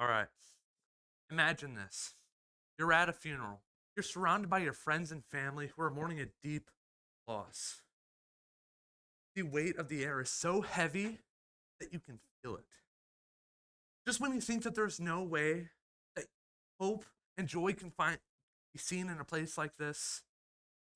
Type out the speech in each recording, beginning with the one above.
All right. Imagine this. You're at a funeral. You're surrounded by your friends and family who are mourning a deep loss. The weight of the air is so heavy that you can feel it. Just when you think that there's no way that hope and joy can be seen in a place like this,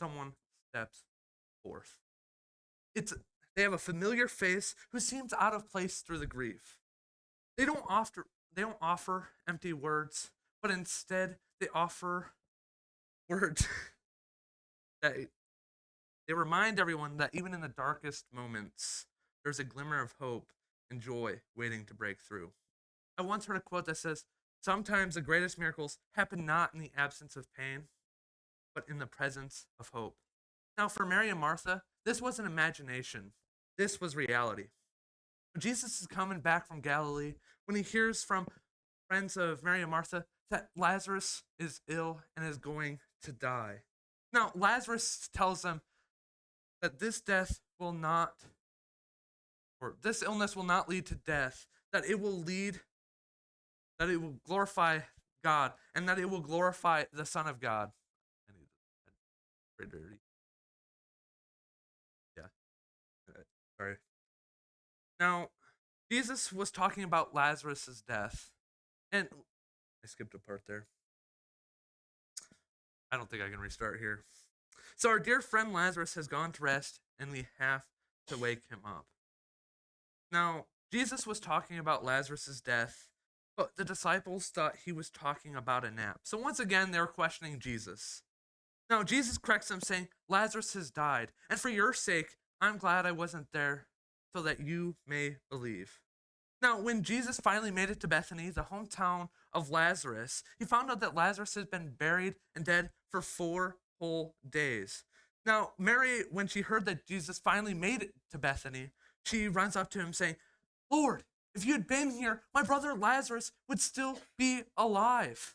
someone steps forth. It's they have a familiar face who seems out of place through the grief. They don't offer they don't offer empty words, but instead they offer words that they remind everyone that even in the darkest moments, there's a glimmer of hope and joy waiting to break through. I once heard a quote that says, "Sometimes the greatest miracles happen not in the absence of pain, but in the presence of hope." Now, for Mary and Martha, this wasn't imagination, this was reality. When Jesus is coming back from Galilee, when he hears from friends of Mary and Martha that Lazarus is ill and is going to die. Now, Lazarus tells them that this death will not, or this illness will not lead to death, that it will glorify God, and that it will glorify the Son of God. I need to dirty. Yeah. Sorry. Now, Jesus was talking about Lazarus' death, and I skipped a part there. I don't think I can restart here. So our dear friend Lazarus has gone to rest, and we have to wake him up. Now, Jesus was talking about Lazarus' death, but the disciples thought he was talking about a nap. So once again, they're questioning Jesus. Now, Jesus corrects them, saying, Lazarus has died, and for your sake, I'm glad I wasn't there, so that you may believe. Now, when Jesus finally made it to Bethany, the hometown of Lazarus, he found out that Lazarus had been buried and dead for 4 whole days. Now, Mary, when she heard that Jesus finally made it to Bethany, she runs up to him saying, Lord, if you had been here, my brother Lazarus would still be alive.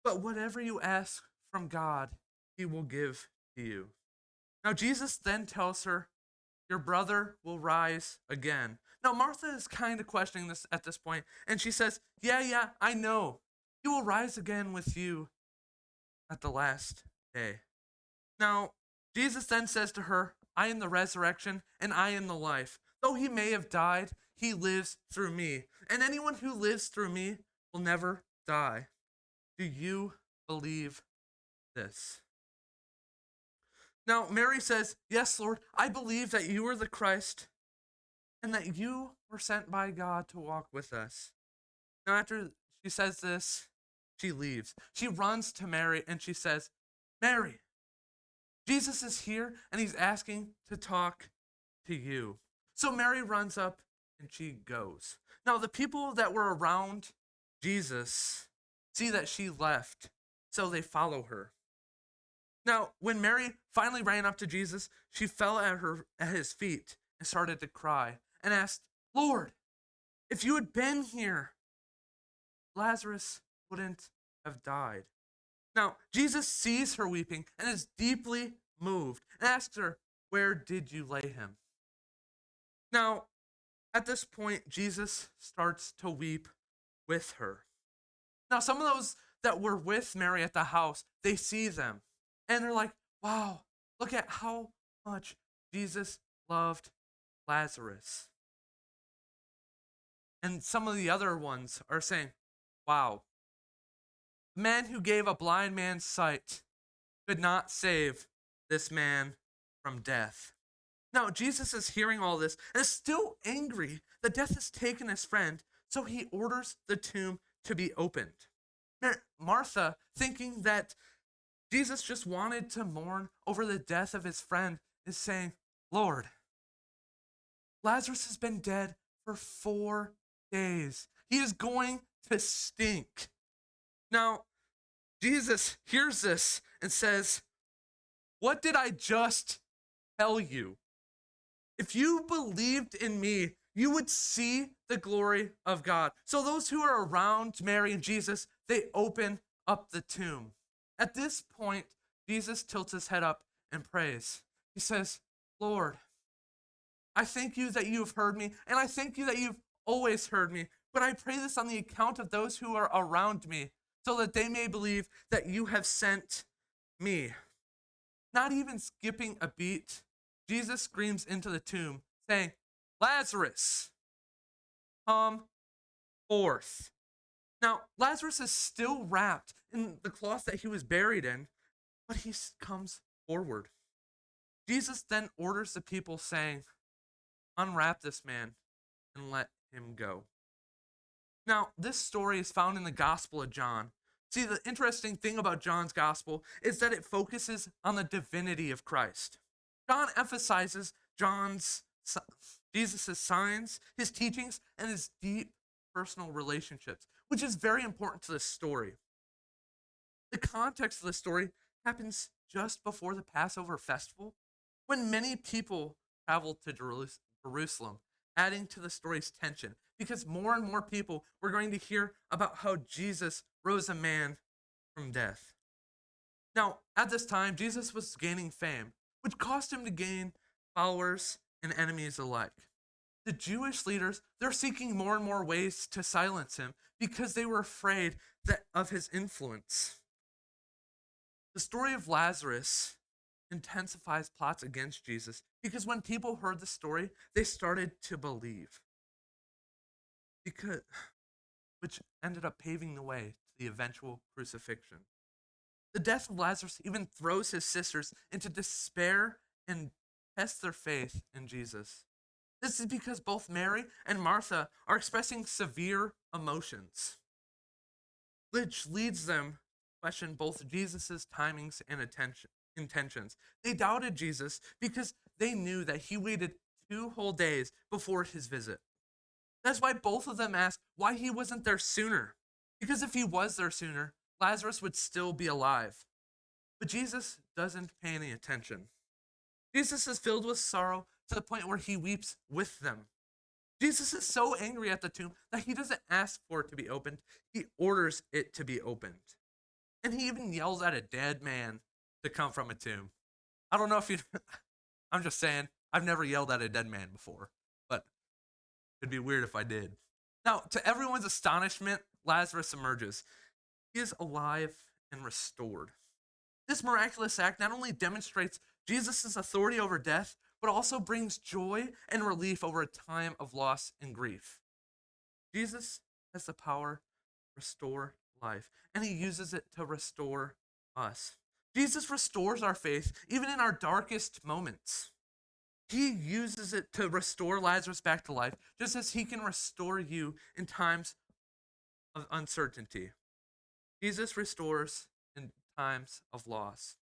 But whatever you ask from God, he will give to you. Now, Jesus then tells her, your brother will rise again. Now, Martha is kind of questioning this at this point, and she says, yeah, I know. He will rise again with you at the last day. Now, Jesus then says to her, I am the resurrection and I am the life. Though he may have died, he lives through me. And anyone who lives through me will never die. Do you believe this? Now, Mary says, yes, Lord, I believe that you are the Christ and that you were sent by God to walk with us. Now, after she says this, she leaves. She runs to Mary and she says, Mary, Jesus is here and he's asking to talk to you. So Mary runs up and she goes. Now, the people that were around Jesus see that she left, so they follow her. Now, when Mary finally ran up to Jesus, she fell at his feet and started to cry and asked, Lord, if you had been here, Lazarus wouldn't have died. Now, Jesus sees her weeping and is deeply moved and asks her, where did you lay him? Now, at this point, Jesus starts to weep with her. Now, some of those that were with Mary at the house, they see them and they're like, wow, look at how much Jesus loved Lazarus. And some of the other ones are saying, wow, the man who gave a blind man sight could not save this man from death. Now, Jesus is hearing all this and is still angry that death has taken his friend, so he orders the tomb to be opened. Martha, thinking that Jesus just wanted to mourn over the death of his friend, is saying, Lord, Lazarus has been dead for 4 days. He is going to stink. Now, Jesus hears this and says, what did I just tell you? If you believed in me, you would see the glory of God. So those who are around Mary and Jesus, they open up the tomb. At this point, Jesus tilts his head up and prays. He says, Lord, I thank you that you have heard me, and I thank you that you've always heard me, but I pray this on the account of those who are around me, so that they may believe that you have sent me." Not even skipping a beat, Jesus screams into the tomb, saying, "Lazarus, come forth." Now, Lazarus is still wrapped in the cloth that he was buried in, but he comes forward. Jesus then orders the people, saying, "Unwrap this man and let him go." Now, this story is found in the Gospel of John. See, the interesting thing about John's Gospel is that it focuses on the divinity of Christ. John emphasizes Jesus' signs, his teachings, and his deep personal relationships, which is very important to this story. The context of the story happens just before the Passover festival, when many people traveled to Jerusalem, adding to the story's tension, because more and more people were going to hear about how Jesus rose a man from death. Now, at this time, Jesus was gaining fame, which caused him to gain followers and enemies alike. The Jewish leaders, they're seeking more and more ways to silence him because they were afraid of his influence. The story of Lazarus intensifies plots against Jesus because when people heard the story, they started to believe, which ended up paving the way to the eventual crucifixion. The death of Lazarus even throws his sisters into despair and tests their faith in Jesus. This is because both Mary and Martha are expressing severe emotions, which leads them to question both Jesus' timings and intentions. They doubted Jesus because they knew that he waited 2 whole days before his visit. That's why both of them asked why he wasn't there sooner. Because if he was there sooner, Lazarus would still be alive. But Jesus doesn't pay any attention. Jesus is filled with sorrow to the point where he weeps with them. Jesus is so angry at the tomb that he doesn't ask for it to be opened, he orders it to be opened. And he even yells at a dead man to come from a tomb. I don't know if you, I'm just saying, I've never yelled at a dead man before, but it'd be weird if I did. Now, to everyone's astonishment, Lazarus emerges. He is alive and restored. This miraculous act not only demonstrates Jesus' authority over death, but also brings joy and relief over a time of loss and grief. Jesus has the power to restore life, and he uses it to restore us. Jesus restores our faith even in our darkest moments. He uses it to restore Lazarus back to life, just as he can restore you in times of uncertainty. Jesus restores in times of loss.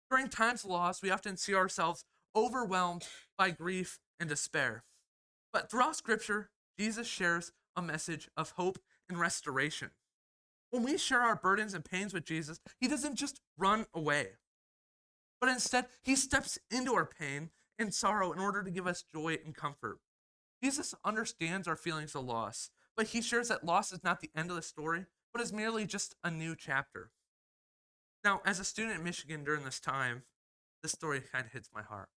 During times of loss, we often see ourselves overwhelmed by grief and despair. But throughout Scripture, Jesus shares a message of hope and restoration. When we share our burdens and pains with Jesus, he doesn't just run away, but instead, he steps into our pain and sorrow in order to give us joy and comfort. Jesus understands our feelings of loss, but he shares that loss is not the end of the story, but is merely just a new chapter. Now, as a student in Michigan during this time, this story kind of hits my heart.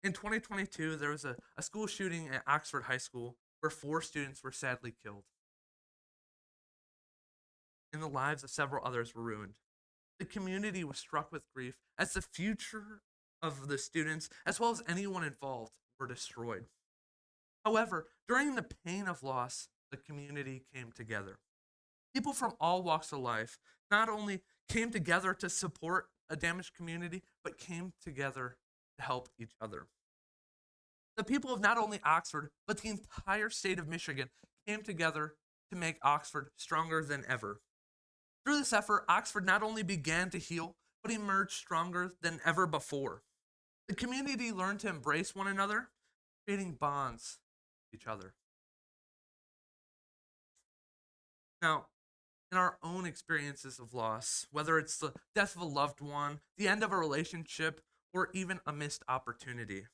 In 2022, there was a school shooting at Oxford High School where 4 students were sadly killed, and the lives of several others were ruined. The community was struck with grief as the future of the students, as well as anyone involved, were destroyed. However, during the pain of loss, the community came together. People from all walks of life not only came together to support a damaged community, but came together to help each other. The people of not only Oxford, but the entire state of Michigan came together to make Oxford stronger than ever. Through this effort, Oxford not only began to heal, but emerged stronger than ever before. The community learned to embrace one another, creating bonds with each other. Now, in our own experiences of loss, whether it's the death of a loved one, the end of a relationship, or even a missed opportunity,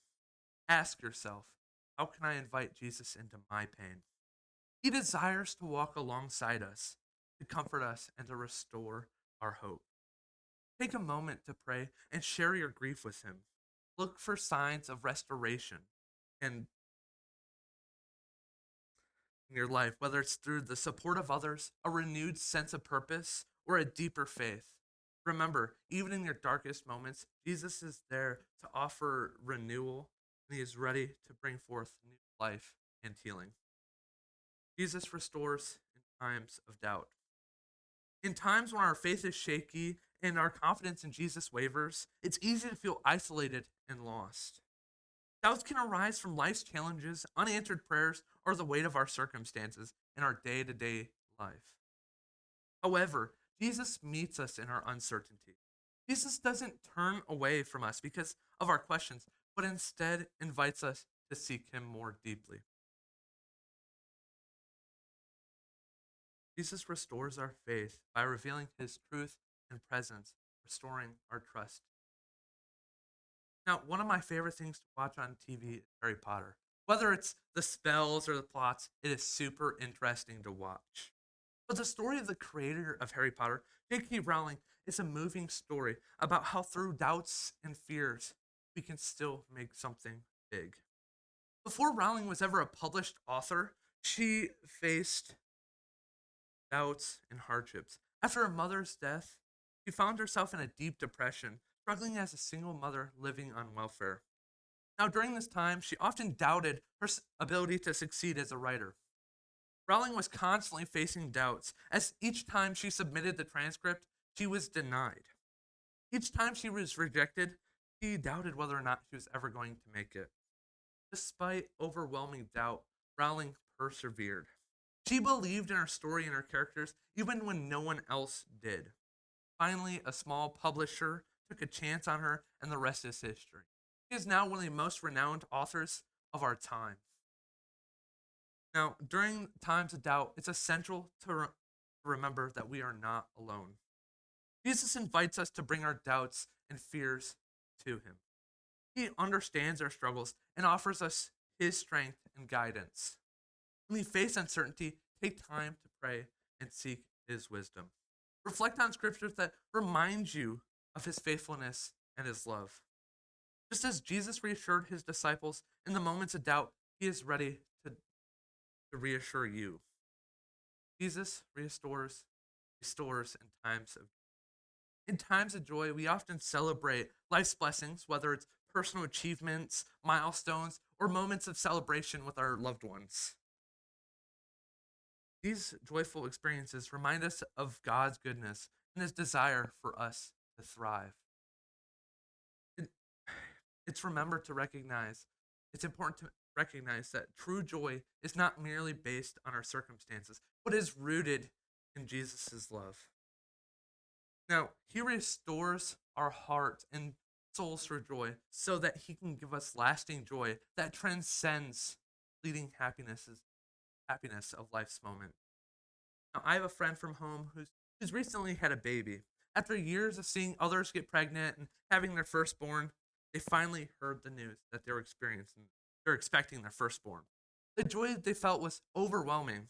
ask yourself, how can I invite Jesus into my pain? He desires to walk alongside us, to comfort us, and to restore our hope. Take a moment to pray and share your grief with him. Look for signs of restoration and in your life, whether it's through the support of others, a renewed sense of purpose, or a deeper faith. Remember, even in your darkest moments, Jesus is there to offer renewal, and he is ready to bring forth new life and healing. Jesus restores in times of doubt. In times when our faith is shaky and our confidence in Jesus wavers, it's easy to feel isolated and lost. Doubts can arise from life's challenges, unanswered prayers, or the weight of our circumstances in our day to day life. However, Jesus meets us in our uncertainty. Jesus doesn't turn away from us because of our questions, but instead invites us to seek him more deeply. Jesus restores our faith by revealing his truth and presence, restoring our trust. Now, one of my favorite things to watch on TV is Harry Potter. Whether it's the spells or the plots, it is super interesting to watch. But the story of the creator of Harry Potter, J.K. Rowling, is a moving story about how through doubts and fears, we can still make something big. Before Rowling was ever a published author, she faced doubts and hardships. After her mother's death, she found herself in a deep depression, struggling as a single mother living on welfare. Now, during this time, she often doubted her ability to succeed as a writer. Rowling was constantly facing doubts, as each time she submitted the transcript, she was denied. Each time she was rejected, she doubted whether or not she was ever going to make it. Despite overwhelming doubt, Rowling persevered. She believed in her story and her characters, even when no one else did. Finally, a small publisher took a chance on her, and the rest is history. She is now one of the most renowned authors of our time. Now, during times of doubt, it's essential to remember that we are not alone. Jesus invites us to bring our doubts and fears to him. He understands our struggles and offers us his strength and guidance. When we face uncertainty, take time to pray and seek his wisdom. Reflect on scriptures that remind you of his faithfulness and his love. Just as Jesus reassured his disciples in the moments of doubt, he is ready to reassure you. Jesus restores in times of joy. We often celebrate life's blessings, whether it's personal achievements, milestones, or moments of celebration with our loved ones. These joyful experiences remind us of God's goodness and his desire for us to thrive. It's important to recognize that true joy is not merely based on our circumstances, but is rooted in Jesus' love. Now, he restores our heart and souls through joy so that he can give us lasting joy that transcends fleeting happiness of life's moment. Now, I have a friend from home who's recently had a baby. After years of seeing others get pregnant and having their firstborn, they finally heard the news that they're expecting their firstborn. The joy that they felt was overwhelming.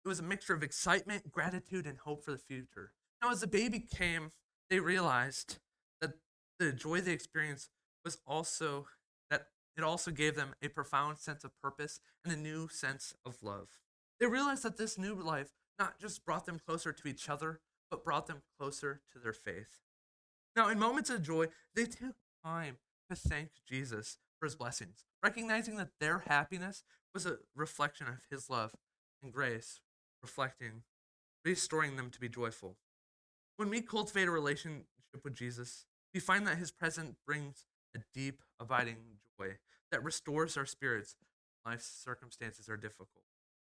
It was a mixture of excitement, gratitude, and hope for the future. Now, as the baby came, they realized that the joy they experienced was also that it also gave them a profound sense of purpose and a new sense of love. They realized that this new life not just brought them closer to each other, but brought them closer to their faith. Now, in moments of joy, they took time to thank Jesus for his blessings, recognizing that their happiness was a reflection of his love and grace, restoring them to be joyful. When we cultivate a relationship with Jesus, we find that his presence brings a deep, abiding joy that restores our spirits when life's circumstances are difficult.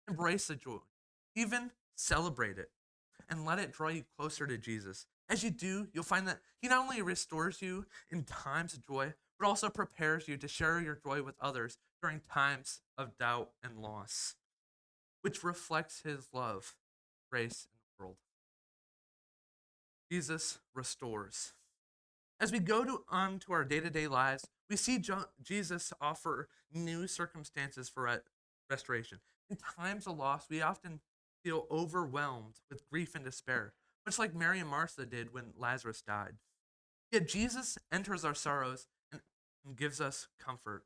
Embrace the joy, even celebrate it, and let it draw you closer to Jesus. As you do, you'll find that he not only restores you in times of joy, but also prepares you to share your joy with others during times of doubt and loss, which reflects his love, grace in the world. Jesus restores. As we go on to our day-to-day lives, we see Jesus offer new circumstances for restoration. In times of loss, we often feel overwhelmed with grief and despair, much like Mary and Martha did when Lazarus died. Yet Jesus enters our sorrows and gives us comfort.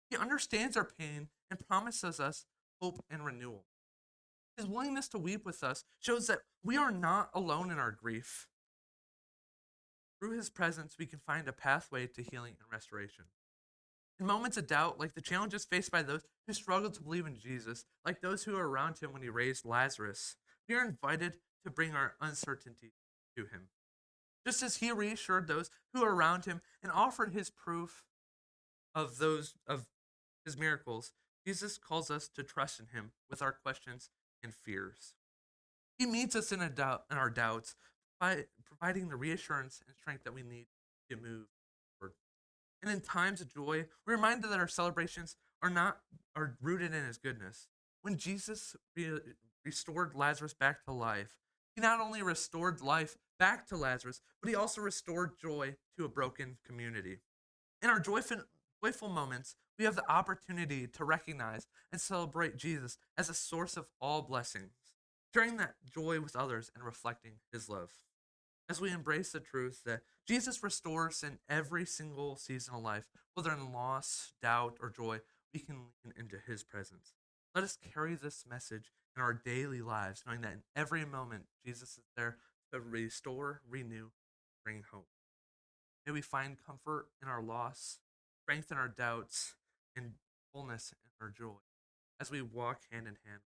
He understands our pain and promises us hope, and renewal. His willingness to weep with us shows that we are not alone in our grief. Through his presence, we can find a pathway to healing and restoration. In moments of doubt, like the challenges faced by those who struggle to believe in Jesus, like those who were around him when he raised Lazarus, we are invited to bring our uncertainty to him. Just as he reassured those who were around him and offered his proof of his miracles, Jesus calls us to trust in him with our questions and fears. He meets us in our doubts by providing the reassurance and strength that we need to move forward. And in times of joy, we're reminded that our celebrations are rooted in his goodness. When Jesus restored Lazarus back to life, he not only restored life back to Lazarus, but he also restored joy to a broken community. In our joyful moments, we have the opportunity to recognize and celebrate Jesus as a source of all blessings, sharing that joy with others and reflecting his love. As we embrace the truth that Jesus restores in every single season of life, whether in loss, doubt, or joy, we can lean into his presence. Let us carry this message in our daily lives, knowing that in every moment, Jesus is there to restore, renew, bring hope. May we find comfort in our loss, strength in our doubts, and fullness in our joy as we walk hand in hand